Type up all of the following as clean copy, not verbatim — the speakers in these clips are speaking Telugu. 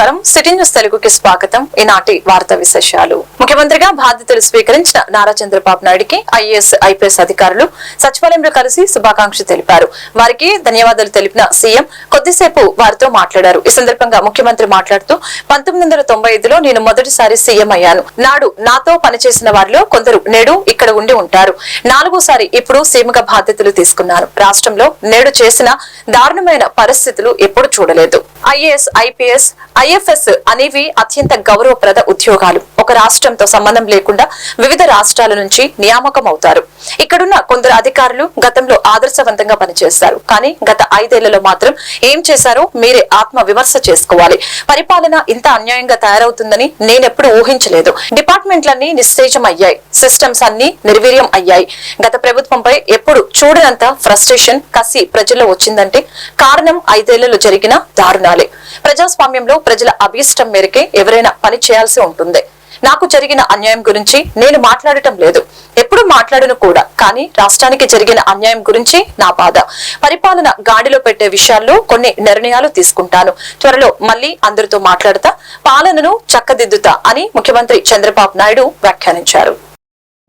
నమస్కారం. సిటీ న్యూస్ తెలుగుకి స్వాగతం. ఈనాటి వార్తా విశేషాలు. ముఖ్యమంత్రిగా బాధ్యతలు స్వీకరించిన నారా చంద్రబాబు నాయుడుకి ఐఏఎస్, ఐపీఎస్ అధికారులు సచివాలయంలో కలిసి శుభాకాంక్షలు తెలిపారు. వారికి ధన్యవాదాలు తెలిపిన సీఎం కొద్దిసేపు వారితో మాట్లాడారు. ఈ సందర్భంగా ముఖ్యమంత్రి మాట్లాడుతూ 1995లో నేను మొదటిసారి సీఎం అయ్యాను. నాడు నాతో పనిచేసిన వారిలో కొందరు నేడు ఇక్కడ ఉండి ఉంటారు. 4వసారి ఇప్పుడు సీఎంగా బాధ్యతలు తీసుకున్నాను. రాష్ట్రంలో నేడు చేసిన దారుణమైన పరిస్థితులు ఎప్పుడు చూడలేదు. ఐఏఎస్, ఐపీఎస్, ఐఎఫ్ఎస్ అనేవి అత్యంత గౌరవప్రద ఉద్యోగాలు. ఒక రాష్ట్రంతో సంబంధం లేకుండా వివిధ రాష్ట్రాల నుంచి నియామకం అవుతారు. ఇక్కడున్న కొందరు అధికారులు గతంలో ఆదర్శవంతంగా పనిచేశారు. కానీ గత 5 ఏళ్లలో మాత్రం ఏం చేశారో మీరే ఆత్మ విమర్శ చేసుకోవాలి. పరిపాలన ఇంత అన్యాయంగా తయారవుతుందని నేనెప్పుడు ఊహించలేదు. డిపార్ట్మెంట్లన్నీ నిస్తేజం అయ్యాయి. సిస్టమ్స్ అన్ని నిర్వీర్యం అయ్యాయి. గత ప్రభుత్వంపై ఎప్పుడు చూడనంత ఫ్రస్ట్రేషన్, కసి ప్రజల్లో వచ్చిందంటే కారణం 5 ఏళ్లలో జరిగిన దారుణాలే. ప్రజాస్వామ్యంలో ప్రజల అభీష్టం మేరకే ఎవరైనా పని చేయాల్సి ఉంటుంది. నాకు జరిగిన అన్యాయం గురించి నేను మాట్లాడటం లేదు, ఎప్పుడు మాట్లాడను కూడా. కానీ రాష్ట్రానికి జరిగిన అన్యాయం గురించి నా బాధ. పరిపాలన గాడిలో పెట్టే విషయాల్లో కొన్ని నిర్ణయాలు తీసుకుంటాను. త్వరలో మళ్లీ అందరితో మాట్లాడతా, పాలనను చక్కదిద్దుతా అని ముఖ్యమంత్రి చంద్రబాబు నాయుడు వ్యాఖ్యానించారు.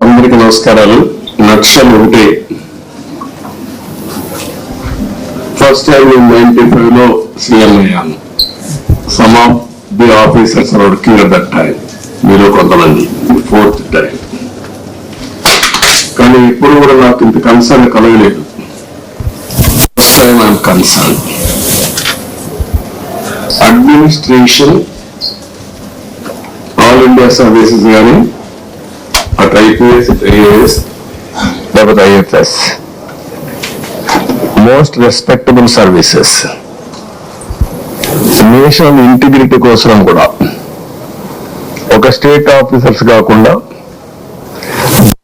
అందరికీ నమస్కారాలు. నక్సల్ ఉంటే ఫస్ట్ టైం 95లో సీఎం అయ్యాను. Some of the officers are working at that time. మీరు కొంతమంది 4th టైం. కానీ ఇప్పుడు కూడా నాకు ఇంత కన్సర్న్ కలగలేదు. First time I'm concern. Administration, all India services కానీ అటు ఐపీఎస్, ఐఏఎస్ లేకపోతే IFS, most respectable services. National integrity కోసం కూడా ఒక స్టేట్ ఆఫీసర్స్ కాకుండా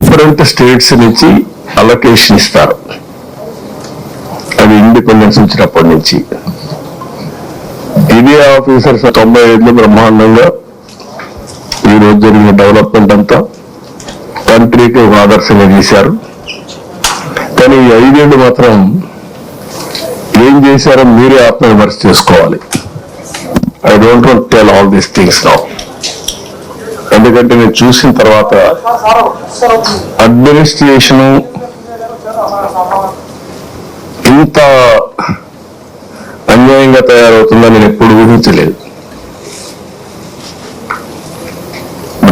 డిఫరెంట్ స్టేట్స్ నుంచి అలొకేషన్ ఇస్తారు. అది ఇండిపెండెన్స్ వచ్చినప్పటి నుంచి. ఇదే ఆఫీసర్స్ 95లో బ్రహ్మాండంగా ఈరోజు జరిగిన డెవలప్మెంట్ అంతా కంట్రీకి ఒక ఆదర్శంగా చేశారు. కానీ ఈ 5 ఏళ్ళు మాత్రం ఏం చేశారో మీరే ఆత్మవిమర్శ చేసుకోవాలి. I don't want to tell all these things now. ఎందుకంటే నేను చూసిన తర్వాత అడ్మినిస్ట్రేషన్ ఇంత అన్యాయంగా తయారవుతుందని నేను ఎప్పుడు ఊహించలేదు.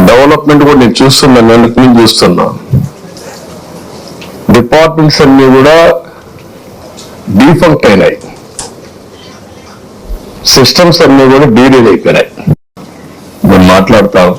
డెవలప్మెంట్ కూడా నేను చూస్తున్నాను, నేను చూస్తున్నా. డిపార్ట్మెంట్స్ అన్ని కూడా డీఫంక్ట్ అయినాయి. సిస్టమ్స్ అన్ని కూడా డీరేల్ అయిపోయినాయి. నేను మాట్లాడతాను.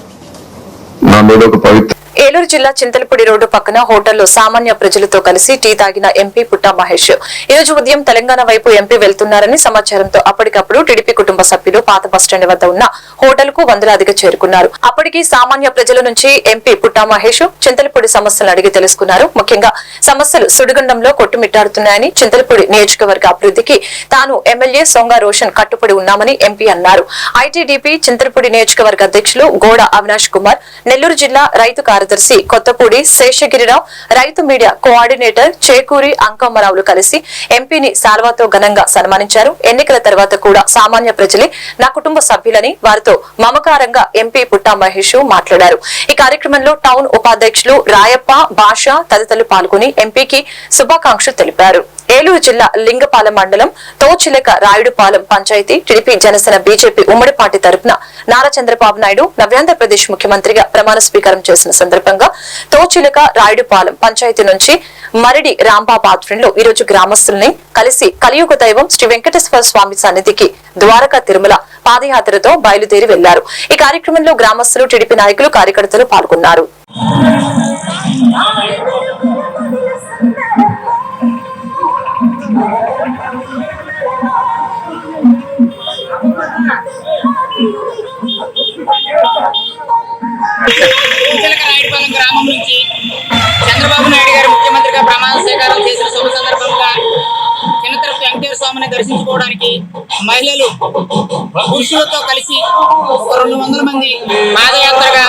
నా మీద ఒక పవిత్ర ఏలూరు జిల్లా చింతలపూడి రోడ్డు పక్కన హోటల్లో సామాన్య ప్రజలతో కలిసి టీ తాగిన ఎంపీ పుట్టా మహేష్ ఈ రోజు ఉదయం తెలంగాణ వైపు ఎంపీ వెళ్తున్నారని సమాచారంతో అప్పటికప్పుడు టీడీపీ కుటుంబ సభ్యులు పాత బస్టాండ్ వద్ద ఉన్న హోటల్ కు వందలాదిగా చేరుకున్నారు. అప్పటికి సామాన్య ప్రజల నుంచి ఎంపీ పుట్టా మహేష్ చింతలపూడి సమస్యలను అడిగి తెలుసుకున్నారు. ముఖ్యంగా సమస్యలు సుడిగుండంలో కొట్టుమిట్టాడుతున్నాయని, చింతలపూడి నియోజకవర్గ అభివృద్ధికి తాను ఎమ్మెల్యే సొంగ రోషన్ కట్టుబడి ఉన్నామని ఎంపీ అన్నారు. ఐటీడీపీ చింతలపూడి నియోజకవర్గ అధ్యక్షులు గోడ అవినాష్ కుమార్, నెల్లూరు జిల్లా రైతు కార్యదర్శి కొత్తపూడి శేషగిరిరావు, రైతు మీడియా కోఆర్డినేటర్ చేకూరి అంకమ్మరావులు కలిసి ఎంపీని శాల్వాతో ఘనంగా సన్మానించారు. ఎన్నికల తర్వాత కూడా సామాన్య ప్రజలే నా కుటుంబ సభ్యులని, వారితో మమకారంగా ఎంపీ పుట్టా మహేష్ మాట్లాడారు. ఈ కార్యక్రమంలో టౌన్ ఉపాధ్యక్షులు రాయప్ప, భాష తదితరులు పాల్గొని ఎంపీకి శుభాకాంక్షలు తెలిపారు. ఏలూరు జిల్లా లింగపాలెం మండలం తోచిలక రాయుడుపాలెం పంచాయతీ టీడీపీ, జనసేన, బీజేపీ ఉమ్మడి పార్టీ తరఫున నారా చంద్రబాబు నాయుడు నవ్యాంధ్రప్రదేశ్ ముఖ్యమంత్రిగా ప్రమాణ స్వీకారం చేసిన సందర్భంగా తోచిలక రాయుడుపాలెం పంచాయతీ నుంచి మరిడి రాంబాబు ఆధ్వర్యంలో ఈరోజు గ్రామస్తుల్ని కలిసి కలియుగ దైవం శ్రీ వెంకటేశ్వర స్వామి సన్నిధికి ద్వారకా తిరుమల పాదయాత్రతో బయలుదేరి వెళ్లారు. ఈ కార్యక్రమంలో గ్రామస్తులు, టీడీపీ నాయకులు, కార్యకర్తలు పాల్గొన్నారు. రాయుడుపాలెం గ్రామం నుంచి చంద్రబాబు నాయుడు గారు ముఖ్యమంత్రిగా ప్రమాణ స్వీకారం చేసిన శుభ సందర్భంగా చిన్నతిరుపతి వెంకటేశ్వర స్వామిని దర్శించుకోవడానికి మహిళలు పురుషులతో కలిసి 200 మంది పాదయాత్రగా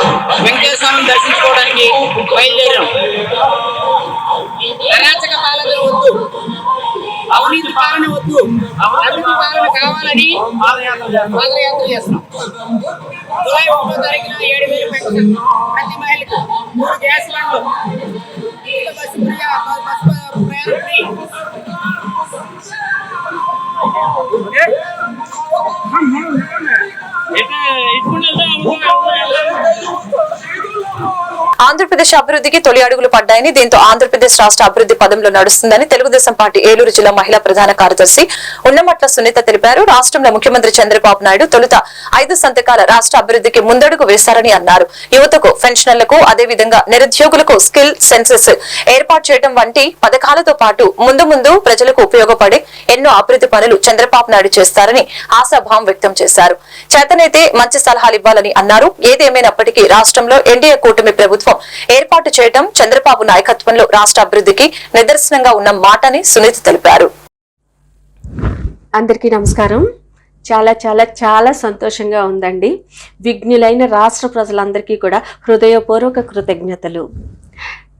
వెంకటేశ్వర స్వామిని దర్శించుకోవడానికి బయలుదేరాం. అరాచక పాలన వద్దు, అవినీతి పాలన వద్దు, అభివృద్ధి పాలన కావాలని పాదయాత్ర చేస్తున్నాం. జూలై 1వ తారీఖున 7,000 పెన్షన్ ప్రతి మహిళకు, 3 గ్యాస్ బండ్లు, బస్సు ప్రయాణం ఫ్రీ. ఆంధ్రప్రదేశ్ అభివృద్ధికి తొలి అడుగులు పడ్డాయని, దీంతో ఆంధ్రప్రదేశ్ రాష్ట్ర అభివృద్ధి పదంలో నడుస్తుందని తెలుగుదేశం పార్టీ ఏలూరు జిల్లా మహిళా ప్రధాన కార్యదర్శి ఉన్నమట్ల సునీత తెలిపారు. రాష్ట్రంలో ముఖ్యమంత్రి చంద్రబాబు నాయుడు తొలుత 5 సంతకాల రాష్ట్ర అభివృద్ధికి ముందడుగు వేశారని అన్నారు. యువతకు, పెన్షనర్లకు, అదేవిధంగా నిరుద్యోగులకు స్కిల్ సెన్సెస్ ఏర్పాటు చేయడం వంటి పథకాలతో పాటు ముందు ముందు ప్రజలకు ఉపయోగపడే ఎన్నో అభివృద్ధి పనులు చంద్రబాబు నాయుడు చేస్తారని ఆశాభావం వ్యక్తం చేశారు. చేతనైతే మంచి సలహాలు ఇవ్వాలని అన్నారు. ఏదేమైనప్పటికీ రాష్ట్రంలో ఎన్డీఏ కూటమి ప్రభుత్వం ఏర్పాటు చేయడం చంద్రబాబు నాయకత్వంలో రాష్ట్ర అభివృద్ధికి నిదర్శనంగా ఉన్న మాటని సునీత తెలిపారు. అందరికీ నమస్కారం. చాలా చాలా చాలా సంతోషంగా ఉందండి. విఘ్నులైన రాష్ట్ర ప్రజలందరికీ కూడా హృదయపూర్వక కృతజ్ఞతలు.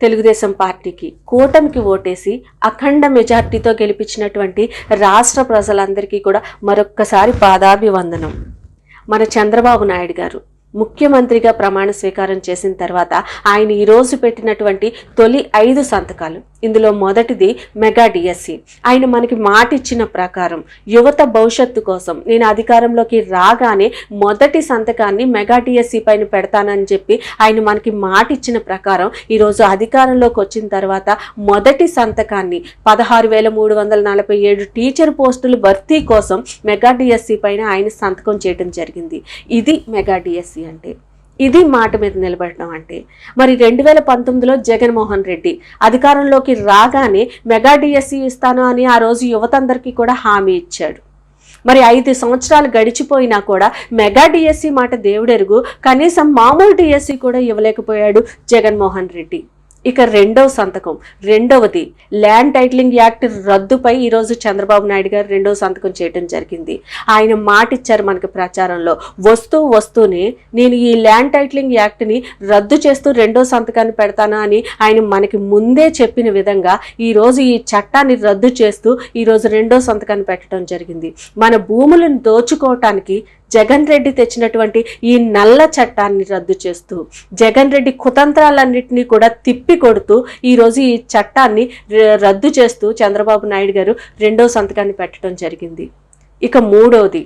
తెలుగుదేశం పార్టీకి, కూటమికి ఓటేసి అఖండ మెజార్టీతో గెలిపించినటువంటి రాష్ట్ర ప్రజలందరికీ కూడా మరొక్కసారి పాదాభివందనం. మన చంద్రబాబు నాయుడు గారు ముఖ్యమంత్రిగా ప్రమాణ స్వీకారం చేసిన తర్వాత ఆయన ఈరోజు పెట్టినటువంటి తొలి 5 సంతకాలు, ఇందులో మొదటిది మెగా డిఎస్సి. ఆయన మనకి మాట ఇచ్చిన ప్రకారం యువత భవిష్యత్తు కోసం నేను అధికారంలోకి రాగానే మొదటి సంతకాన్ని మెగా డిఎస్సి పైన పెడతానని చెప్పి ఆయన మనకి మాట ఇచ్చిన ప్రకారం ఈరోజు అధికారంలోకి వచ్చిన తర్వాత మొదటి సంతకాన్ని 16,347 టీచర్ పోస్టులు భర్తీ కోసం మెగా డిఎస్సి పైన ఆయన సంతకం చేయడం జరిగింది. ఇది మెగా డిఎస్సి అంటే, ఇది మాట మీద నిలబడటం అంటే. మరి 2019లో జగన్మోహన్ రెడ్డి అధికారంలోకి రాగానే మెగా డిఎస్సి ఇస్తాను అని ఆ రోజు యువతందరికీ కూడా హామీ ఇచ్చాడు. మరి 5 సంవత్సరాలు గడిచిపోయినా కూడా మెగా డిఎస్సి మాట దేవుడెరుగు, కనీసం మామూలు డిఎస్సి కూడా ఇవ్వలేకపోయాడు జగన్మోహన్ రెడ్డి. ఇక రెండవ సంతకం, రెండవది ల్యాండ్ టైటిలింగ్ యాక్ట్ రద్దుపై ఈరోజు చంద్రబాబు నాయుడు గారు రెండవ సంతకం చేయడం జరిగింది. ఆయన మాట ఇచ్చారు మనకి ప్రచారంలో, వస్తూనే నేను ఈ ల్యాండ్ టైటిలింగ్ యాక్ట్ని రద్దు చేస్తూ రెండో సంతకాన్ని పెడతాను అని ఆయన మనకి ముందే చెప్పిన విధంగా ఈరోజు ఈ చట్టాన్ని రద్దు చేస్తూ ఈరోజు రెండో సంతకాన్ని పెట్టడం జరిగింది. మన భూములను దోచుకోవటానికి జగన్ రెడ్డి తెచ్చినటువంటి ఈ నల్ల చట్టాన్ని రద్దు చేస్తూ, జగన్ రెడ్డి కుతంత్రాలన్నింటినీ కూడా తిప్పి కొడుతూ ఈరోజు ఈ చట్టాన్ని రద్దు చేస్తూ చంద్రబాబు నాయుడు గారు రెండో సంతకాన్ని పెట్టడం జరిగింది. ఇక మూడవది,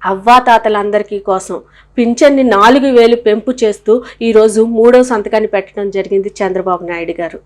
అవ్వాతాతలందరికీ కోసం పింఛన్ని 4,000 పెంపు చేస్తూ ఈరోజు మూడో సంతకాన్ని పెట్టడం జరిగింది చంద్రబాబు నాయుడు గారు.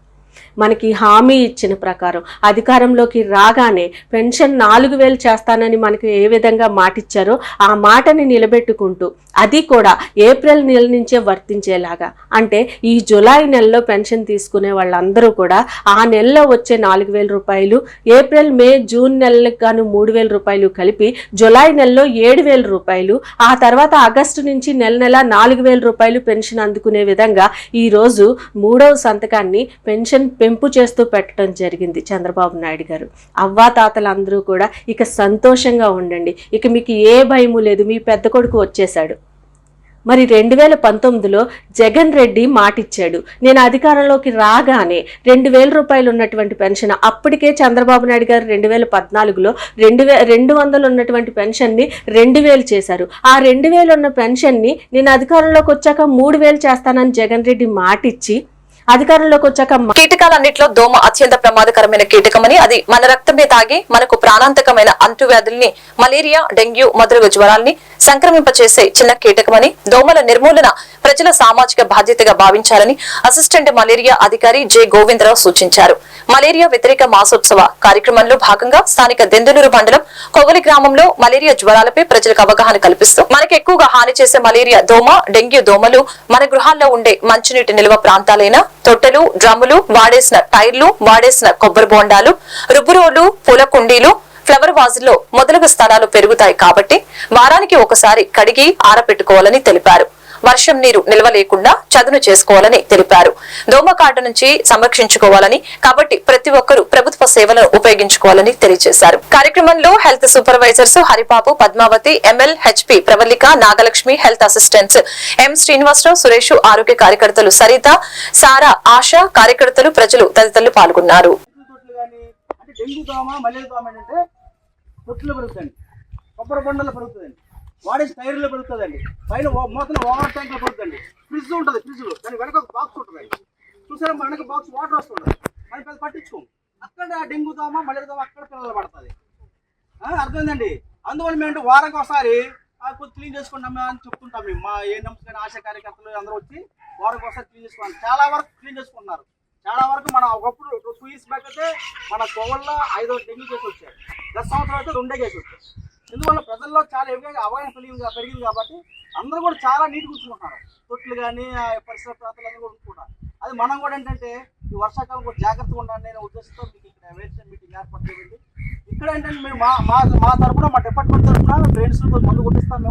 మనకి హామీ ఇచ్చిన ప్రకారం అధికారంలోకి రాగానే పెన్షన్ 4,000 చేస్తానని మనకి ఏ విధంగా మాటిచ్చారో ఆ మాటని నిలబెట్టుకుంటూ, అది కూడా ఏప్రిల్ నెల నుంచే వర్తించేలాగా, అంటే ఈ జులై నెలలో పెన్షన్ తీసుకునే వాళ్ళందరూ కూడా ఆ నెలలో వచ్చే 4,000 రూపాయలు, ఏప్రిల్ మే జూన్ నెలలకు గాను 3,000 రూపాయలు కలిపి జులై నెలలో 7,000 రూపాయలు, ఆ తర్వాత ఆగస్టు నుంచి నెల 4,000 రూపాయలు పెన్షన్ అందుకునే విధంగా ఈరోజు మూడవ సంతకాన్ని పెన్షన్ పెంపు చేస్తూ పెట్టడం జరిగింది చంద్రబాబు నాయుడు గారు. అవ్వాతాతలందరూ కూడా ఇక సంతోషంగా ఉండండి, ఇక మీకు ఏ భయము లేదు, మీ పెద్ద కొడుకు వచ్చేశాడు. మరి 2019లో జగన్ రెడ్డి మాటిచ్చాడు, నేను అధికారంలోకి రాగానే 2,000 రూపాయలు ఉన్నటువంటి పెన్షన్, అప్పటికే చంద్రబాబు నాయుడు గారు 2014లో 2,200 ఉన్నటువంటి పెన్షన్ని 2,000 చేశారు. ఆ 2,000 ఉన్న పెన్షన్ని నేను అధికారంలోకి వచ్చాక 3,000 చేస్తానని జగన్ రెడ్డి మాటిచ్చి అధికారంలోకి వచ్చాక కీటకాలన్నింటిలో దోమ అత్యంత ప్రమాదకరమైన కీటకమని, అది మన రక్తమే తాగి మనకు ప్రాణాంతకమైన అంటువ్యాధుల్ని, మలేరియా, డెంగ్యూ మొదలగు జ్వరాల్ని సంక్రమింపచేసే చిన్న కీటకమని, దోమల నిర్మూలన ప్రజల సామాజిక బాధ్యతగా భావించాలని అసిస్టెంట్ మలేరియా అధికారి జె గోవిందరావు సూచించారు. మలేరియా వ్యతిరేక మాసోత్సవ కార్యక్రమంలో భాగంగా స్థానిక దెందులూరు మండలం కొవ్వలి గ్రామంలో మలేరియా జ్వరాలపై ప్రజలకు అవగాహన కల్పిస్తూ, మనకు ఎక్కువగా హాని చేసే మలేరియా దోమ, డెంగ్యూ దోమలు మన గృహాల్లో ఉండే మంచినీటి నిల్వ ప్రాంతాలైన తొట్టెలు, డ్రమ్ములు, వాడేసిన టైర్లు, వాడేసిన కొబ్బరి బోండాలు, రుబ్బురోలు, పూల కుండీలు, ఫ్లవర్ వాజుల్లో మొదలగు స్థలాలు పెరుగుతాయి కాబట్టి వారానికి ఒకసారి కడిగి ఆరపెట్టుకోవాలని తెలిపారు. వర్షం నీరు నిల్వ లేకుండా చదును చేసుకోవాలని తెలిపారు. దోమకాటు నుంచి సంరక్షించుకోవాలని, కాబట్టి ప్రతి ఒక్కరూ ప్రభుత్వ సేవలను ఉపయోగించుకోవాలని తెలియజేశారు. కార్యక్రమంలో health supervisors Haribabu, Padmavathi, ML, HP, Pravallika, Nagalakshmi, health assistants M Srinivasarao, Suresh, ఆరోగ్య కార్యకర్తలు సరిత, సారా, ఆశ, కార్యకర్తలు, ప్రజలు తదితరులు పాల్గొన్నారు. డెంగ్యూ దోమ మలేరియా దోమ ఏంటంటే తొట్టులో పెరుగుతుంది, కొబ్బరి బొండలో పెరుగుతుందండి, వాడేసి టైర్లో పెరుగుతుందండి, పైన మూతన ఓవర్ ట్యాంక్లో పెరుగుతుంది, ఫ్రిడ్జ్ ఉంటుంది, ఫ్రిడ్జ్లో దాని వెనక ఒక బాక్స్ ఉంటుంది, చూసారా వెనక బాక్స్ వాటర్ వస్తుంది, అది పెద్ద పట్టించుకోం, అక్కడ డెంగ్యూ దోమ మలేరియా దోమ అక్కడ పిల్లలు పడుతుంది. అర్థమైందండి. అందువల్ల మేము వారానికి ఒకసారి కొద్ది క్లీన్ చేసుకుంటాం అని చెప్తుంటాం. మేము మా ఏఎన్ఎంస్ కానీ ఆశా కార్యకర్తలు అందరూ వచ్చి వారానికి ఒకసారి క్లీన్ చేసుకుంటాం. చాలా వరకు క్లీన్ చేసుకుంటున్నారు. చాలా వరకు మన ఒకప్పుడు 2 years బ్యాక్ అయితే మన కోవల్లో 5 డెంగ్యూ కేసులు వచ్చాయి, 10 సంవత్సరాలు అయితే 2 కేసులు వచ్చాయి. ఎందువల్ల ప్రజల్లో చాలా ఎక్కువగా అవగాహన పెరిగింది కాబట్టి అందరూ కూడా చాలా నీట్గా ఉంచుకుంటున్నారు. తొట్లు కానీ పరిసర ప్రాంతాలన్నీ కూడా ఉంచుకుంటారు. అది మనం కూడా ఏంటంటే ఈ వర్షాకాలం కూడా జాగ్రత్తగా ఉండాలని నేను ఉద్దేశంతో మీకు ఇక్కడ అవేర్నెస్ మీటింగ్ ఏర్పాటు చేయండి. ఇక్కడ ఏంటంటే మేము మా తరఫున మా డిపార్ట్మెంట్ తరఫున ఫ్రెండ్స్ మందు కొట్టిస్తాం.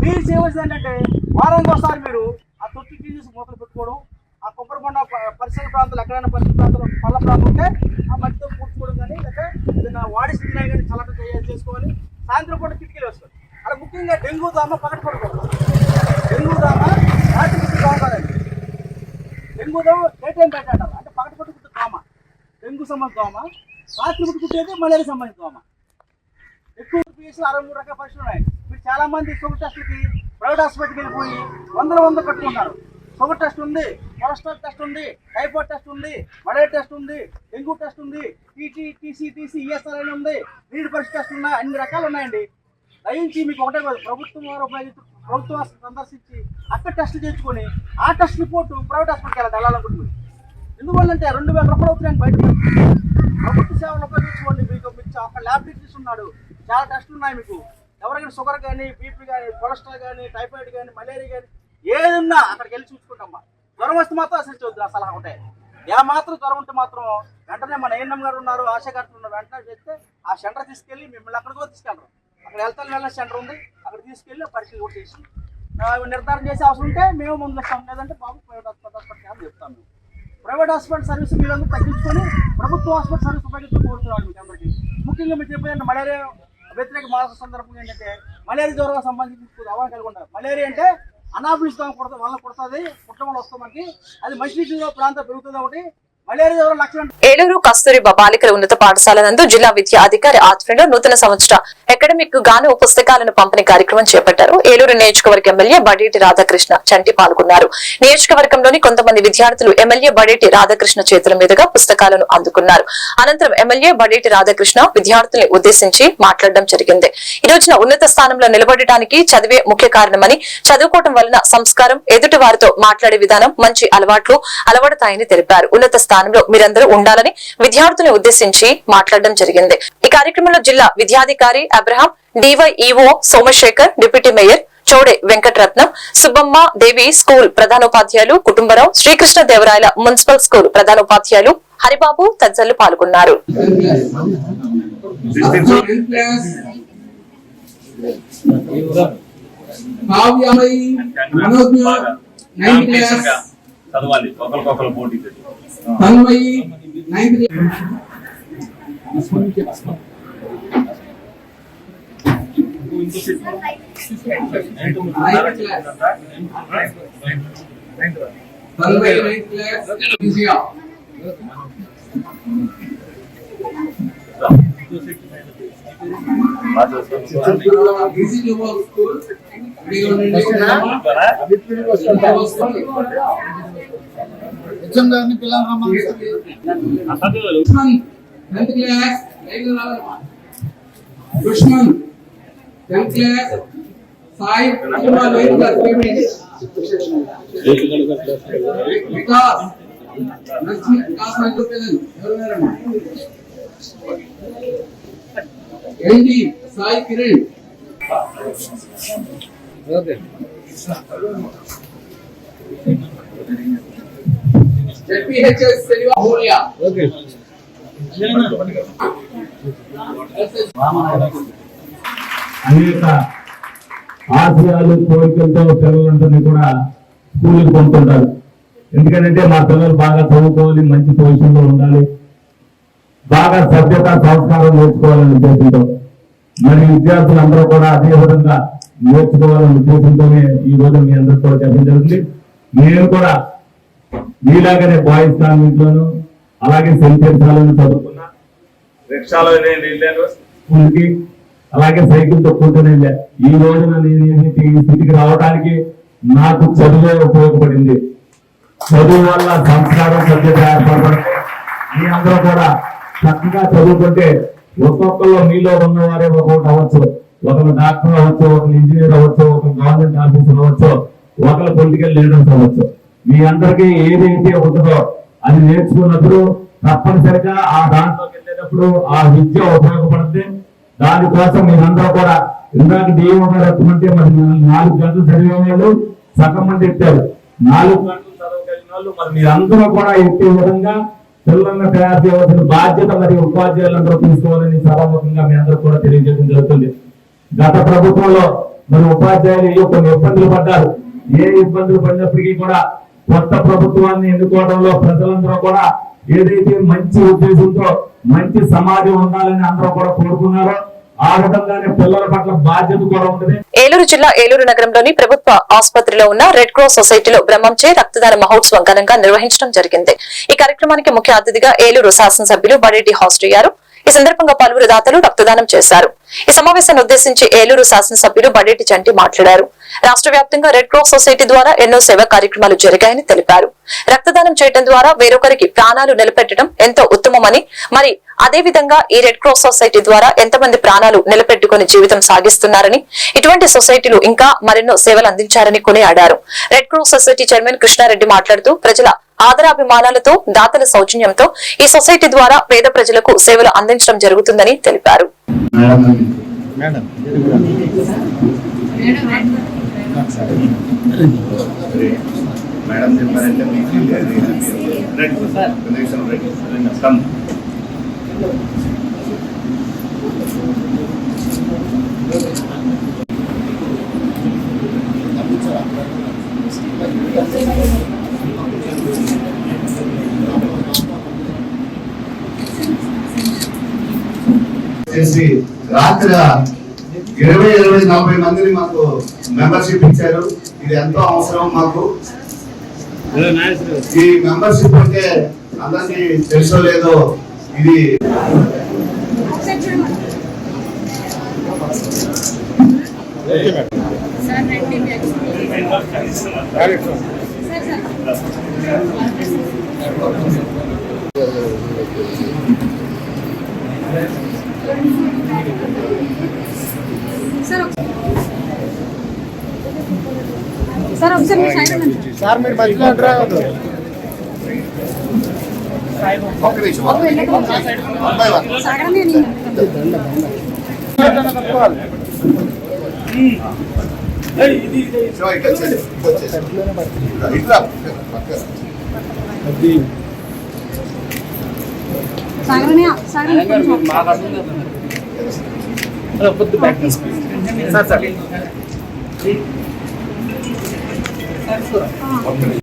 మీరు చేయవలసింది ఏంటంటే వారానికి ఒకసారి మీరు ఆ తొట్టి క్లీన్ చేసి మూతలు పెట్టుకోవడం, ఆ కొబ్బరి బొండ పరిసర ప్రాంతాలు ఎక్కడైనా పరిసర ప్రాంతాలు పళ్ళ ప్రాంతం ఉంటే ఆ మట్టితో పూడ్చుకోవడం కానీ లేకపోతే ఏదైనా వాడేసి కానీ చల్లట చేసుకోవాలి. సాయంత్రం పూట కిటికీలు వేసుకోవాలి. అలా ముఖ్యంగా డెంగ్యూ దోమ పక్కన పడుకోవాలి. డెంగ్యూ దోమ రాత్రి దోమ కాదండి, డెంగ్యూ దోమ డే టైం పెట్టాలి అంటే పక్కన పట్టుకుంటే దోమ డెంగ్యూ సంబంధించిన దోమ, రాత్రి పుట్టుకుంటేది మలేరియా సంబంధించిన దోమ. ఎక్కువ పీఎస్లు 63 రకాల పరీక్షలు ఉన్నాయి. మీరు చాలా మంది షుగర్ టెస్ట్లకి ప్రైవేట్ హాస్పిటల్కి వెళ్ళిపోయి వందలు కట్టుకుంటారు. షుగర్ టెస్ట్ ఉంది, కొలెస్ట్రాల్ టెస్ట్ ఉంది, టైఫాయిడ్ టెస్ట్ ఉంది, మలేరియా టెస్ట్ ఉంది, డెంగ్యూ టెస్ట్ ఉంది, టీసీ ఈఎస్ఆర్ ఉంది, నీటి పరీక్ష టెస్ట్ ఉన్నాయి, అన్ని రకాలు ఉన్నాయండి. దయించి మీకు ఒకటే కాదు, ప్రభుత్వం వారు ప్రభుత్వం సందర్శించి అక్కడ టెస్టులు చేయించుకొని ఆ టెస్ట్ రిపోర్టు ప్రైవేట్ హాస్పిటల్కి వెళ్ళాలనుకుంటుంది. ఎందువల్లంటే 2000 రూపాయలు అవుతున్నాయండి బయట. ప్రభుత్వ సేవలు ఉపయోగించుకోండి. మీకు అక్కడ ల్యాబ్ టెక్నీషియన్ ఉన్నాడు, చాలా టెస్టులు ఉన్నాయి. మీకు ఎవరికైనా షుగర్ కానీ, బీపీ కానీ, కొలెస్ట్రాల్ కానీ, టైఫాయిడ్ కానీ, మలేరియా కానీ ఏదన్నా అక్కడికి వెళ్ళి చూసుకుంటామ్మా. జ్వరం వస్తే మాత్రం అసలు చూద్దాం. ఆ సలహా ఉంటాయి. మాత్రం జ్వరం ఉంటే మాత్రం వెంటనే మన ఏఎన్ఎం గారు ఉన్నారు, ఆశా గారు ఉన్నారు, వెంటనే చేస్తే ఆ సెంటర్ తీసుకెళ్ళి మిమ్మల్ని అక్కడికి తీసుకెళ్ళరు. అక్కడ హెల్త్ అండ్ వెల్నెస్ సెంటర్ ఉంది, అక్కడ తీసుకెళ్ళి పరీక్షలు కూడా చేసి నిర్ధారణ చేసే అవసరం ఉంటే మేము ముందు ఇస్తాం. లేదంటే బాబు ప్రైవేట్ హాస్పిటల్ అని చెప్తాము. ప్రైవేట్ హాస్పిటల్ సర్వీస్ మీరందరూ తగ్గించుకొని ప్రభుత్వ హాస్పిటల్ సర్వీస్ ఉపయోగించుకొని కోరుతున్నాను మీకు అందరికీ. ముఖ్యంగా మీరు చెప్పేదంటే మలేరియా వ్యతిరేక మాస సందర్భంగా ఏంటంటే మలేరియా జ్వరం సంబంధించి అవగాహన కలిగి ఉంటారు. మలేరియా అంటే అనాఫిలిస్ దోమ వల్ల కుడుతుంది, పుట్టడం వల్ల వస్తుంది మనకి. అది మంచినీటి ప్రాంతం పెరుగుతుంది. ఒకటి మలేరియా జ్వరం లక్షణం. ఏలూరు కస్తూరిబా బాలికల ఉన్నత పాఠశాల నందు జిల్లా విద్యా అధికారి ఆధ్వర్యంలో నూతన సంవత్సర అకాడమిక్ గాను పుస్తకాలను పంపిణీ కార్యక్రమం చేపట్టారు. ఏలూరు నియోజకవర్గ ఎమ్మెల్యే బడేటి రాధాకృష్ణ చంటి పాల్గొన్నారు. నియోజకవర్గంలోని కొంతమంది విద్యార్థులు ఎమ్మెల్యే బడేటి రాధాకృష్ణ చేతుల మీదుగా పుస్తకాలను అందుకున్నారు. అనంతరం ఎమ్మెల్యే బడేటి రాధాకృష్ణ విద్యార్థుల్ని ఉద్దేశించి మాట్లాడడం జరిగింది. ఈ రోజున ఉన్నత స్థానంలో నిలబడటానికి చదివే ముఖ్య కారణమని, చదువుకోవడం వలన సంస్కారం, ఎదుటి వారితో మాట్లాడే విధానం, మంచి అలవాట్లు అలవడతాయని తెలిపారు. ఉన్నత స్థానంలో మీరందరూ ఉండాలని విద్యార్థులను ఉద్దేశించి మాట్లాడడం జరిగింది. ఈ కార్యక్రమంలో జిల్లా విద్యాధికారి Abraham, DYEO Somashekar, deputy mayor Choude Venkataratnam, Subbamma Devi school ప్రధానోపాధ్యాయులు కుటుంబరావు, శ్రీకృష్ణదేవరాయల మున్సిపల్ స్కూల్ ప్రధానోపాధ్యాయులు హరిబాబు తదితరులు పాల్గొన్నారు. Tanmayi 9th Dushman 10th class Sai Kumar 8th class Vikas Vikas Micropedan ND Sai Kiran okay JPHS Selva Holia okay అనేక ఆశయాలు కోరికలతో పిల్లలందరినీ కూడా స్కూల్కి పంపుతుంటారు. ఎందుకంటే మా పిల్లలు బాగా చదువుకోవాలి, మంచి పొజిషన్లో ఉండాలి, బాగా సభ్యత సంస్కారం నేర్చుకోవాలనే ఉద్దేశంతో మరి విద్యార్థులందరూ కూడా అదే విధంగా నేర్చుకోవాలనే ఉద్దేశంతోనే ఈ రోజు మీ అందరితో చెప్పడం జరుగుతుంది. నేను కూడా మీలాగానే బాయ్స్ కాన్వెంట్ లోను అలాగే సెంట్ తెరెసాలోను చదువుకున్నా. రిక్షాలో నేను వెళ్ళాను స్కూల్కి, అలాగే సైకిల్ తొక్కుంటూనే వెళ్ళా. ఈ రోజున నేను ఈ స్థితికి రావడానికి నాకు చదువే ఉపయోగపడింది. చదువు వల్ల సంస్కారం సభ్యత ఏర్పడబడితే మీ అందరూ కూడా చక్కగా చదువుకుంటే ఒక్కొక్కరు మీలో ఉన్నవారే ఒకటి అవ్వచ్చు. ఒకరు డాక్టర్ అవ్వచ్చు, ఒకరు ఇంజనీర్ అవ్వచ్చు, ఒకరు గవర్నమెంట్ ఆఫీసర్ అవ్వచ్చు, ఒకరు పొలిటికల్ లీడర్స్ అవ్వచ్చు. మీ అందరికీ ఏదైతే ఉంటుందో అది నేర్చుకున్నప్పుడు తప్పనిసరిగా ఆ దాంట్లోకి వెళ్ళేటప్పుడు ఆ విద్య ఉపయోగపడుతుంది. దానికోసం మీరందరూ కూడా ఇందాక డిఎం గారు ఎత్తుకుంటే మరి 4 గంటలు చదివే వాళ్ళు సగం మంది ఎత్తారు. 4 గంటలు చదవగలిగిన వాళ్ళు మరి మీరందరూ కూడా ఎత్తే విధంగా పిల్లలను తయారు చేయవలసిన బాధ్యత మరి ఉపాధ్యాయులందరూ తీసుకోవాలని సభాముఖంగా మీ అందరూ కూడా తెలియజేయడం జరుగుతుంది. గత ప్రభుత్వంలో మరి ఉపాధ్యాయులు కొన్ని ఇబ్బందులు పడ్డారు. ఏ ఇబ్బందులు పడినప్పటికీ కూడా కొత్త ప్రభుత్వాన్ని ఎన్నుకోవడంలో ప్రజలందరూ కూడా ఏదైతే మంచి ఉద్దేశంతో మంచి సమాజం ఉండాలని అందరూ కూడా కోరుకున్నారో ఆ విధంగానే పిల్లల పట్ల బాధ్యత కూడా ఉంటుంది. ఏలూరు జిల్లా ఏలూరు నగరంలోని ప్రభుత్వ ఆసుపత్రిలో ఉన్న రెడ్ క్రాస్ సొసైటీలో బ్రహ్మంచే రక్తదాన మహోత్సవం ఘనంగా నిర్వహించడం జరిగింది. ఈ కార్యక్రమానికి ముఖ్య అతిథిగా ఏలూరు శాసనసభ్యులు బడేటి హాస్టయ్యారు. ఈ సందర్భంగా పలువురు దాతలు రక్తదానం చేశారు. ఈ సమావేశాన్ని ఉద్దేశించి ఏలూరు శాసనసభ్యులు బడేటి చంటి మాట్లాడారు. రాష్ట్ర వ్యాప్తంగా రెడ్ క్రాస్ సొసైటీ ద్వారా ఎన్నో సేవా కార్యక్రమాలు జరిగాయని తెలిపారు. రక్తదానం చేయడం ద్వారా వేరొకరికి ప్రాణాలు నిలబెట్టడం ఎంతో ఉత్తమమని, మరి అదే విధంగా ఈ రెడ్ క్రాస్ సొసైటీ ద్వారా ఎంతమంది ప్రాణాలు నిలబెట్టుకుని జీవితం సాగిస్తున్నారని, ఇటువంటి సొసైటీలు ఇంకా మరెన్నో సేవలు అందించారని కొనియాడారు. Red cross society chairman Krishna Reddy మాట్లాడుతూ ప్రజల ఆదరాభిమానాలతో దాతల సౌజన్యంతో ఈ సొసైటీ ద్వారా పేద ప్రజలకు సేవలు అందించడం జరుగుతుందని తెలిపారు. చేసి రాత్రి 20-40 మందిని మాకు మెంబర్షిప్ ఇచ్చారు. ఇది ఎంతో అవసరం మాకు. ఈ మెంబర్షిప్ అంటే అందరికీ తెలుసో లేదో, ఇది సార్ మీరు మధ్యలో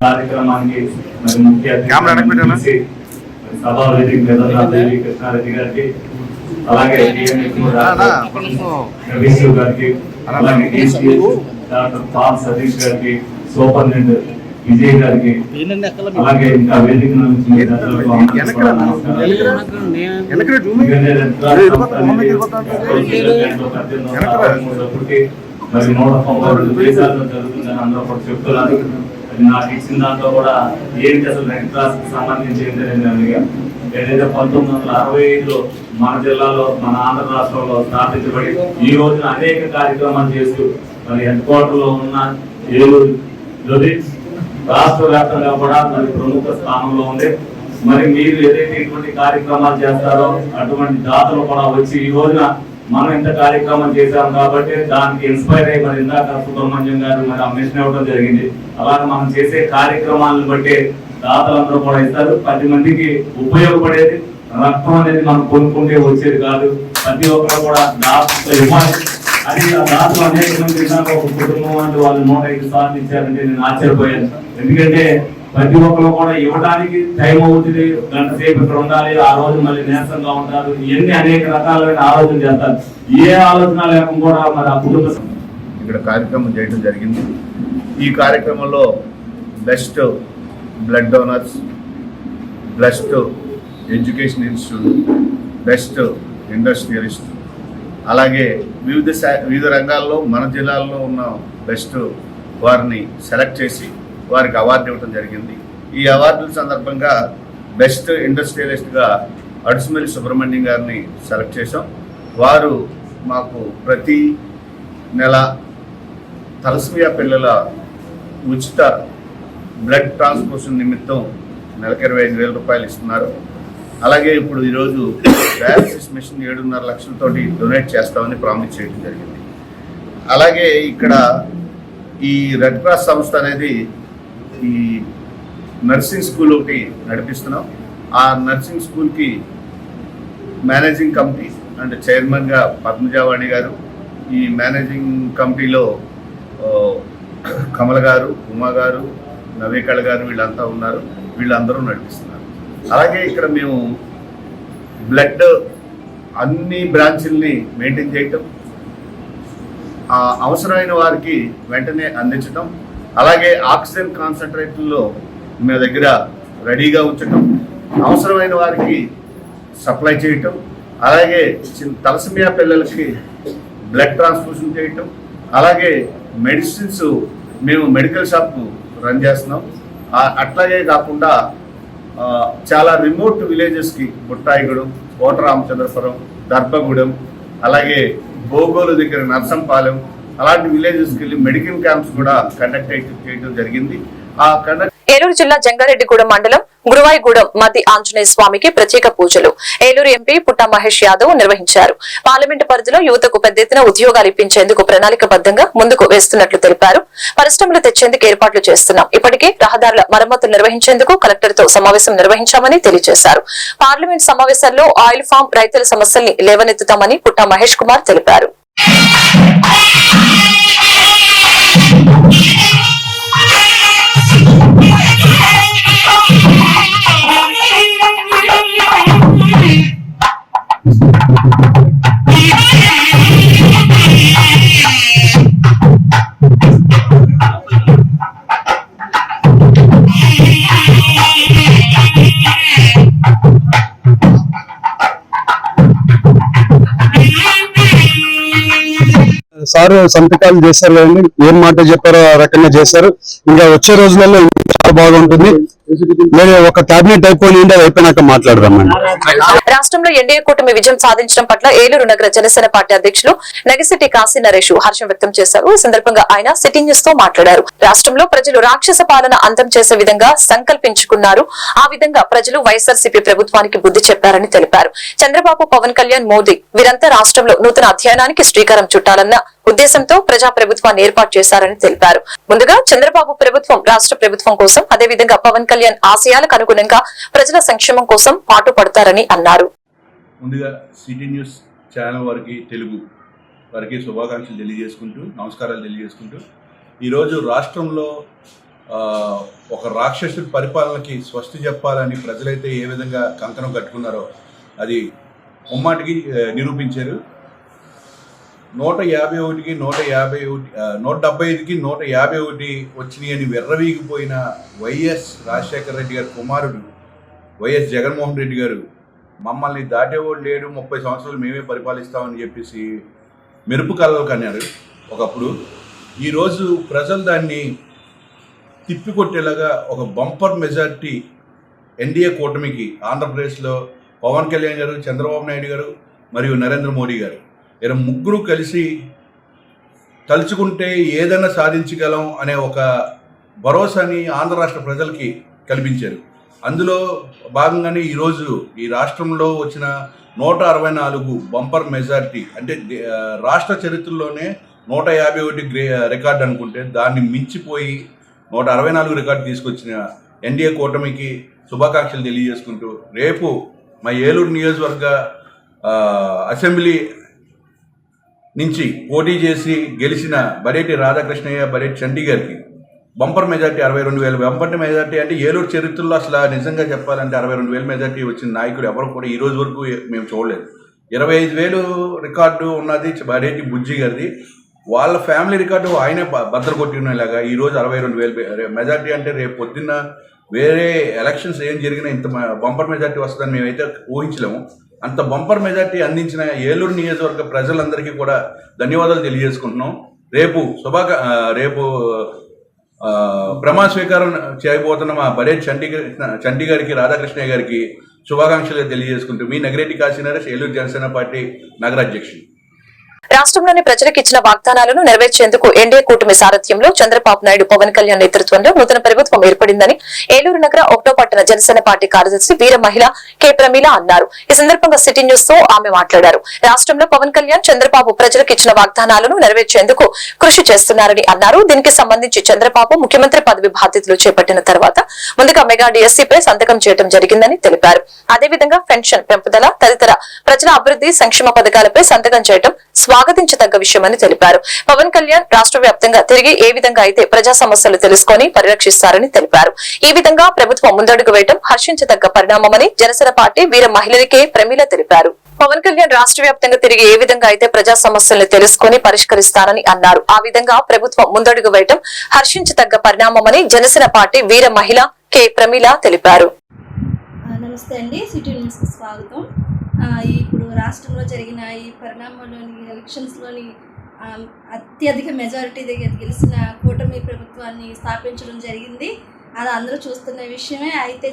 కార్యక్రమానికి మరి ముఖ్య సభా వేదిక మీద కృష్ణారెడ్డి గారికి, అలాగే గారికి, అలాగే డాక్టర్ పాల్ సతీష్ గారికి, సూపరింటెండెంట్ విజయ్ గారికి, అలాగే ఇంకా వేదిక మరి 192 దేశాల్లో జరుగుతుందని అందరూ కూడా చెప్తున్నారు. నాకు ఇచ్చిన దాంట్లో కూడా ఏంటి అసలు రెడ్ క్రాస్ కి సంబంధించి ఏంటంటే, ఏదైతే 1965లో మన జిల్లాలో మన ఆంధ్ర రాష్ట్రంలో స్థాపించబడి ఈ రోజున అనేక కార్యక్రమాలు చేస్తూ మరి హెడ్ క్వార్టర్ లో ఉన్న ఏలూరు రాష్ట్ర వ్యాప్తంగా కూడా మరి ప్రముఖ స్థానంలో ఉంది. మరి మీరు ఏదైతే ఇటువంటి కార్యక్రమాలు చేస్తారో అటువంటి దాతలు కూడా వచ్చి ఈ రోజున మనం ఇంత కార్యక్రమం చేశాం కాబట్టి దానికి ఇన్స్పైర్ అయ్యి మరి ఇందాక సుబ్రహ్మణ్యం గారు మరి ఆ మిషన్ ఇవ్వడం జరిగింది. అలాగే మనం చేసే కార్యక్రమాలను బట్టి దాతలందరూ కూడా ఇస్తారు. 10 మందికి ఉపయోగపడేది రక్తం అనేది మనం కొనుక్కుంటే వచ్చేది కాదు. ప్రతి ఒక్కరు కూడా దాతలు ఇవ్వాలి. అది ఆ దాతలు అనేక మంది ఇందాక ఒక కుటుంబం అంటే వాళ్ళు 105 సార్లు ఇచ్చారంటే నేను ఆశ్చర్యపోయాను. ఎందుకంటే ప్రతి ఒక్కరు కూడా ఇవ్వడానికి టైం అవుతుంది, గంట సేపు ఇక్కడ ఉండాలి, ఆ రోజు మళ్ళీ నీరసంగా ఉంటారు, ఇవన్నీ అనేక రకాలైన ఆలోచన చేస్తారు. ఏ ఆలోచన లేకుండా కూడా మరి ఆ కుటుంబ ఇక్కడ కార్యక్రమం చేయడం జరిగింది. ఈ కార్యక్రమంలో best blood donors, best education institute, best industrialist, అలాగే వివిధ రంగాల్లో మన జిల్లాల్లో ఉన్న బెస్ట్ వారిని సెలెక్ట్ చేసి వారికి అవార్డు ఇవ్వడం జరిగింది. ఈ అవార్డుల సందర్భంగా బెస్ట్ ఇండస్ట్రియలిస్ట్గా అడుసుమల్లి సుబ్రహ్మణ్యం గారిని సెలెక్ట్ చేశాం. వారు మాకు ప్రతి నెల తలసిమియా పిల్లల ఉచిత బ్లడ్ ట్రాన్స్ఫ్యూషన్ నిమిత్తం నెలకు 25,000 రూపాయలు ఇస్తున్నారు. అలాగే ఇప్పుడు ఈరోజు డయాలసిస్ మిషన్ 7.5 లక్షలతోటి డొనేట్ చేస్తామని ప్రామిస్ చేయడం జరిగింది. అలాగే ఇక్కడ ఈ రెడ్ క్రాస్ సంస్థ అనేది ఈ నర్సింగ్ స్కూల్ ఒకటి నడిపిస్తున్నాం. ఆ నర్సింగ్ స్కూల్కి మేనేజింగ్ కమిటీ అండ్ చైర్మన్గా పద్మజావాణి గారు, ఈ మేనేజింగ్ కమిటీలో కమల్ గారు, ఉమా గారు, నవేకళ గారు వీళ్ళంతా ఉన్నారు. వీళ్ళందరూ నడిపిస్తున్నారు. అలాగే ఇక్కడ మేము బ్లడ్ అన్ని బ్రాంచుల్ని మెయింటైన్ చేయటం, అవసరమైన వారికి వెంటనే అందించటం, అలాగే ఆక్సిజన్ కాన్సన్ట్రేటర్లో మీ దగ్గర రెడీగా ఉంచటం, అవసరమైన వారికి సప్లై చేయటం, అలాగే తలసిమియా పిల్లలకి బ్లడ్ ట్రాన్స్ఫ్యూషన్ చేయటం, అలాగే మెడిసిన్స్ మేము మెడికల్ షాప్ రన్ చేస్తున్నాం. అట్లాగే కాకుండా చాలా రిమోట్ విలేజెస్కి బుట్టాయిగూడెం, కోటరామచంద్రపురం, దర్భగూడెం, అలాగే బోగోలు దగ్గర నర్సంపాలెం అలాంటి విలేజెస్కి వెళ్ళి మెడికల్ క్యాంప్స్ కూడా కండక్ట్ చేయడం జరిగింది. ఏలూరు జిల్లా జంగారెడ్డిగూడెం మండలం గురువాయిగూడెం మధ్య ఆంజనేయ స్వామికి ప్రత్యేక పూజలు ఏలూరు ఎంపీ పుట్టా మహేష్ యాదవ్ నిర్వహించారు. పార్లమెంటు పరిధిలో యువతకు పెద్ద ఎత్తున ఉద్యోగాలు ఇప్పించేందుకు ప్రణాళికబద్దంగా ముందుకు వేస్తున్నట్లు తెలిపారు. పరిశ్రమలు తెచ్చేందుకు ఏర్పాట్లు చేస్తున్నాం. ఇప్పటికే రహదారుల మరమ్మతులు నిర్వహించేందుకు కలెక్టర్తో సమావేశం నిర్వహించామని తెలియజేశారు. పార్లమెంట్ సమావేశాల్లో ఆయిల్ ఫామ్ రైతుల సమస్యల్ని లేవనెత్తుతామని పుట్టా మహేష్ కుమార్ తెలిపారు. సార్ సంతకాలు చేశారు కదండి, ఏం మాట చెప్పారో ఆ రకంగా చేశారు. ఇంకా వచ్చే రోజులలో చాలా బాగుంటుంది. మీరు ఒక కేబినెట్ అయిపోయింది, అది అయిపోయినాక మాట్లాడదామండి. రాష్ట్రంలో ఎన్డీఏ కూటమి విజయం సాధించడం పట్ల ఏలూరు నగర జనసేన పార్టీ అధ్యక్షులు నగిశెట్టి కాశీ నరేష్ హర్షం వ్యక్తం చేశారు. ఈ సందర్భంగా ఆయన సిటీ న్యూస్ తో మాట్లాడారు. రాష్ట్రంలో ప్రజలు రాక్షస పాలన అంతం చేసే విధంగా సంకల్పించుకున్నారు. ఆ విధంగా ప్రజలు వైఎస్ఆర్సీపీ ప్రభుత్వానికి బుద్ధి చెప్పారని తెలిపారు. చంద్రబాబు, పవన్ కళ్యాణ్, మోదీ వీరంతా రాష్ట్రంలో నూతన అధ్యాయానికి శ్రీకారం చుట్టాలన్న ఉద్దేశంతో ప్రజా ప్రభుత్వాన్ని ఏర్పాటు చేశారని తెలిపారు. ముందుగా చంద్రబాబు ప్రభుత్వం రాష్ట్ర ప్రభుత్వం కోసం, అదేవిధంగా పవన్ కళ్యాణ్ ఆశయాలకు అనుగుణంగా ప్రజల సంక్షేమం కోసం పాటుపడతారని అన్నారు. ముందుగా సిటీ న్యూస్ ఛానల్ వారికి, తెలుగు వారికి శుభాకాంక్షలు తెలియజేసుకుంటూ, నమస్కారాలు తెలియజేసుకుంటూ, ఈరోజు రాష్ట్రంలో ఒక రాక్షసుడి పరిపాలనకి స్వస్తి చెప్పాలని ప్రజలైతే ఏ విధంగా కంకణం కట్టుకున్నారో అది ముమ్మాటికి నిరూపించారు. 151కి 175కి 151 వచ్చినాయి అని వెర్రవీగిపోయిన వైఎస్ రాజశేఖర రెడ్డి గారి కుమారుడు వైఎస్ జగన్మోహన్ రెడ్డి గారు మమ్మల్ని దాటేవాడు లేడు, 30 సంవత్సరాలు మేమే పరిపాలిస్తామని చెప్పేసి మెరుపు కళలు కన్నారు ఒకప్పుడు. ఈరోజు ప్రజలు దాన్ని తిప్పికొట్టేలాగా ఒక బంపర్ మెజారిటీ ఎన్డీఏ కూటమికి ఆంధ్రప్రదేశ్లో పవన్ కళ్యాణ్ గారు, చంద్రబాబు నాయుడు గారు మరియు నరేంద్ర మోడీ గారు ఇలా ముగ్గురు కలిసి తలుచుకుంటే ఏదైనా సాధించగలం అనే ఒక భరోసాని ఆంధ్ర రాష్ట్ర ప్రజలకి కల్పించారు. అందులో భాగంగానే ఈరోజు ఈ రాష్ట్రంలో వచ్చిన 164 బంపర్ మెజారిటీ, అంటే రాష్ట్ర చరిత్రలోనే 151 రికార్డు అనుకుంటే దాన్ని మించిపోయి 164 రికార్డు తీసుకొచ్చిన ఎన్డీఏ కూటమికి శుభాకాంక్షలు తెలియజేసుకుంటూ, రేపు మా ఏలూరు నియోజకవర్గ అసెంబ్లీ నుంచి పోటీ చేసి గెలిచిన బడేటి రాధాకృష్ణయ్య, బడేటి చంటి గారికి బంపర్ మెజార్టీ 62,000. బంపర్ మెజార్టీ అంటే ఏలూరు చరిత్రలో అసలు నిజంగా చెప్పాలంటే 62,000 మెజార్టీ వచ్చిన నాయకుడు ఎవరు కూడా ఈ రోజు వరకు మేము చూడలేదు. 25,000 రికార్డు ఉన్నది బడేటి బుజ్జి గారిది. వాళ్ళ ఫ్యామిలీ రికార్డు ఆయనే బద్దలు కొట్టినలాగా ఈరోజు 62,000 మెజార్టీ అంటే రేపు పొద్దున్న వేరే ఎలక్షన్స్ ఏం జరిగినా ఇంత బంపర్ మెజార్టీ వస్తుందని మేమైతే ఊహించలేము. అంత బంపర్ మెజార్టీ అందించిన ఏలూరు నియోజకవర్గ ప్రజలందరికీ కూడా ధన్యవాదాలు తెలియజేసుకుంటున్నాం. రేపు ప్రమాణ స్వీకారం చేయబోతున్న మా బడే చంటి గారికి, రాధాకృష్ణయ్య గారికి శుభాకాంక్షలు తెలియజేసుకుంటూ మీ నగిరెడ్డి కాశీనరేష్, ఏలూరు జనసేన పార్టీ నగరాధ్యక్షుడు. రాష్ట్రంలోని ప్రజలకు ఇచ్చిన వాగ్దానాలను నెరవేర్చేందుకు ఎన్డీఏ కూటమి సారథ్యంలో చంద్రబాబు నాయుడు, పవన్ కళ్యాణ్ నేతృత్వంలో నూతన ప్రభుత్వం ఏర్పడిందని ఏలూరు నగర 1వ పట్టణ జనసేన పార్టీ కార్యదర్శి వీర మహిళ కె ప్రమీల అన్నారు. ఈ సందర్భంగా సిటీ న్యూస్ తో ఆమె మాట్లాడారు. రాష్ట్రంలో పవన్ కళ్యాణ్, చంద్రబాబు ప్రజలకు ఇచ్చిన వాగ్దానాలను నెరవేర్చేందుకు కృషి చేస్తున్నారని అన్నారు. దీనికి సంబంధించి చంద్రబాబు ముఖ్యమంత్రి పదవి బాధ్యతలు చేపట్టిన తర్వాత ముందుగా మెగా డిఎస్సీపై సంతకం చేయడం జరిగిందని తెలిపారు. అదేవిధంగా పెన్షన్ పెంపుదల తదితర ప్రజల అభివృద్ధి సంక్షేమ పథకాలపై సంతకం చేయడం స్వాగతించదగ్గ విషయమని తెలిపారు. పవన్ కళ్యాణ్ రాష్ట్ర వ్యాప్తంగా తిరిగి ఏ విధంగా అయితే ప్రజా సమస్యలు తెలుసుకొని పరిరక్షిస్తారని తెలిపారు. ఈ విధంగా ప్రభుత్వం ముందడుగు వేయడం హర్షించదగ్గ పరిణామమని జనసేన పార్టీ వీర మహిళలకే ప్రమీల తెలిపారు. పవన్ కళ్యాణ్ రాష్ట్ర వ్యాప్తంగా తిరిగి ఏ విధంగా అయితే ప్రజా సమస్యలను తెలుసుకొని పరిష్కరిస్తారని అన్నారు. ఆ విధంగా ప్రభుత్వం ముందడుగు వేయడం హర్షించదగ్గ పరిణామమని జనసేన పార్టీ వీర మహిళ కె ప్రమీల తెలిపారు. నమస్తే అండి, సిటీ న్యూస్ కి స్వాగతం. ఇప్పుడు రాష్ట్రంలో జరిగిన ఈ పరిణామంలోని ఎలక్షన్స్లోని అత్యధిక మెజారిటీ దగ్గర గెలిచిన కూటమి ప్రభుత్వాన్ని స్థాపించడం జరిగింది. అది అందరూ చూస్తున్న విషయమే. అయితే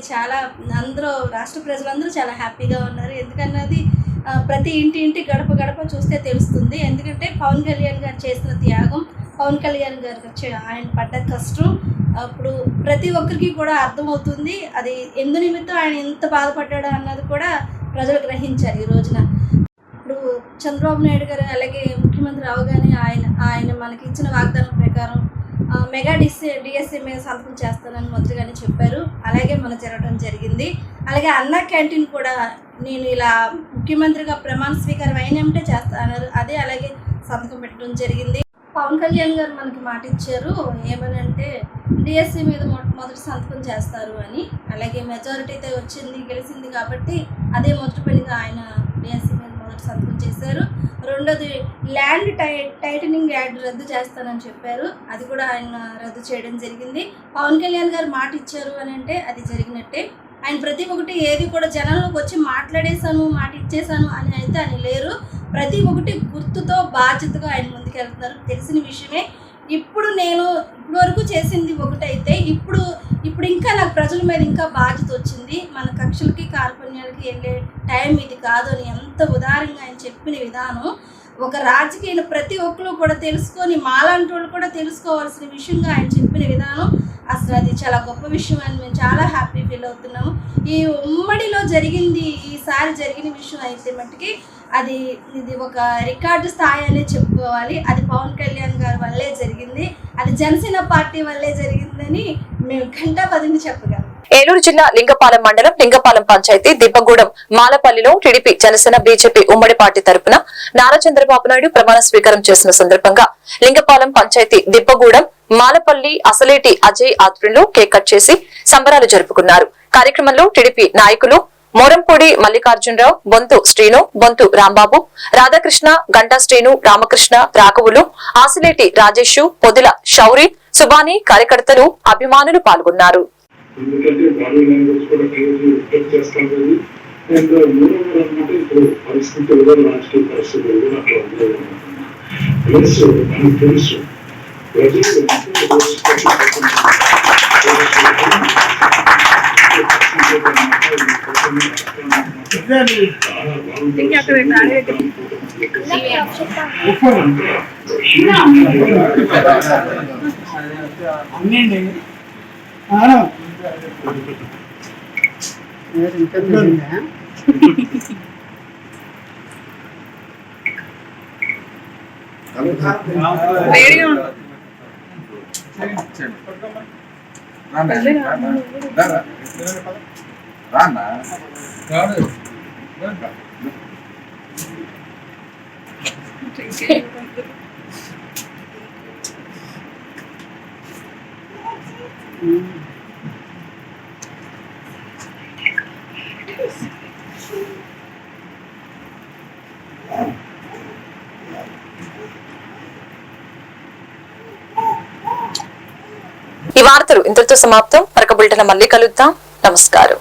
అందరూ రాష్ట్ర ప్రజలందరూ చాలా హ్యాపీగా ఉన్నారు. ఎందుకన్నది ప్రతి ఇంటి గడప గడప చూస్తే తెలుస్తుంది. ఎందుకంటే పవన్ కళ్యాణ్ గారు చేసిన త్యాగం, పవన్ కళ్యాణ్ గారు ఆయన పడ్డ కష్టం అప్పుడు ప్రతి ఒక్కరికి కూడా అర్థమవుతుంది. అది ఎందు నిమిత్తం ఆయన ఎంత బాధపడ్డాడు అన్నది కూడా ప్రజలు గ్రహించారు ఈ రోజున. ఇప్పుడు చంద్రబాబు నాయుడు గారు అలాగే ముఖ్యమంత్రి అవగానే ఆయన మనకి ఇచ్చిన వాగ్దానం ప్రకారం మెగా డిఎస్సీ మీద సంతకం చేస్తానని మొదటిగానే చెప్పారు. అలాగే మన జరగడం జరిగింది. అలాగే అన్నా క్యాంటీన్ కూడా నేను ఇలా ముఖ్యమంత్రిగా ప్రమాణ స్వీకారం అయినంటే చేస్తానన్నారు. అదే అలాగే సంతకం పెట్టడం జరిగింది. పవన్ కళ్యాణ్ గారు మనకి మాట ఇచ్చారు ఏమనంటే డిఎస్సీ మీద మొదటి సంతకం చేస్తారు అని. అలాగే మెజారిటీతో గెలిచింది కాబట్టి అదే మొదటి పనిగా ఆయన డిఎస్సీ మీద మొదటి సంతకం చేశారు. రెండోది ల్యాండ్ టైటనింగ్ యాడ్ రద్దు చేస్తానని చెప్పారు. అది కూడా ఆయన రద్దు చేయడం జరిగింది. పవన్ కళ్యాణ్ గారు మాట ఇచ్చారు అని అంటే అది జరిగినట్టే. ఆయన ప్రతి ఒక్కటి ఏది కూడా జనంలోకి వచ్చి మాట్లాడేశాను, మాట ఇచ్చేసాను అని అయితే ఆయన లేరు. ప్రతి ఒక్కటి గుర్తుతో బాధ్యతగా ఆయన ముందుకెళ్తున్నారు. తెలిసిన విషయమే. ఇప్పుడు వరకు చేసింది ఒకటైతే ఇప్పుడు ఇంకా నాకు ప్రజల మీద ఇంకా బాధ్యత వచ్చింది. మన కక్షలకి కార్పణ్యాలకి వెళ్ళే టైం ఇది కాదు అని ఎంత ఉదారంగా ఆయన చెప్పిన విధానం ఒక రాజకీయ ప్రతి ఒక్కరు కూడా తెలుసుకొని మాలాంటి వాళ్ళు కూడా తెలుసుకోవాల్సిన విషయంగా ఆయన చెప్పిన విధానం అసలు అది చాలా గొప్ప విషయం అని మేము చాలా హ్యాపీ ఫీల్ అవుతున్నాము. ఈ ఉమ్మడిలో ఈసారి జరిగిన విషయం అయితే మట్టుకి ఇది ఒక రికార్డు స్థాయి అనే చెప్పుకోవాలి. అది పవన్ కళ్యాణ్ గారి వల్లే జరిగింది. అది జనసేన పార్టీ వల్లే జరిగిందని మేము ఘంటాపథిని చెప్పగలం. ఏలూరు జిల్లా లింగపాలెం మండలం లింగపాలెం పంచాయతీ దిబ్బగూడెం మాలపల్లిలో టీడీపీ జనసేన బీజేపీ ఉమ్మడి పార్టీ తరపున నారా చంద్రబాబు నాయుడు ప్రమాణ స్వీకారం చేసిన సందర్భంగా లింగపాలెం పంచాయతీ దిబ్బగూడెం మాలపల్లి అసలేటి అజయ్ ఆధ్వర్యంలో కేక్ కట్ చేసి సంబరాలు జరుపుకున్నారు. కార్యక్రమంలో టీడీపీ నాయకులు మోరంపూడి మల్లికార్జునరావు, బొంతు శ్రీను, బొంతు రాంబాబు, రాధాకృష్ణ, గంటా శ్రీను, రామకృష్ణ, రాఘవులు, ఆసిలేటి రాజేష్, పొదిల శౌరి, సుబాని, కార్యకర్తలు, అభిమానులు పాల్గొన్నారు. ఎందుకంటే బాడీ లాంగ్వేజ్ కూడా రిఫ్లెక్ట్ చేస్తాం కదా. అండ్ మూడవది అనమాట ఇప్పుడు పరిస్థితుల్లో రాజకీయ పరిస్థితుల్లో అట్లా ఉండదు. తెలుసు మనకు తెలుసు ప్రజలు ఈ వార్తలు ఇంతటితో సమాప్తం. మరొక బులెటిన్ మళ్ళీ కలుద్దాం. నమస్కారం.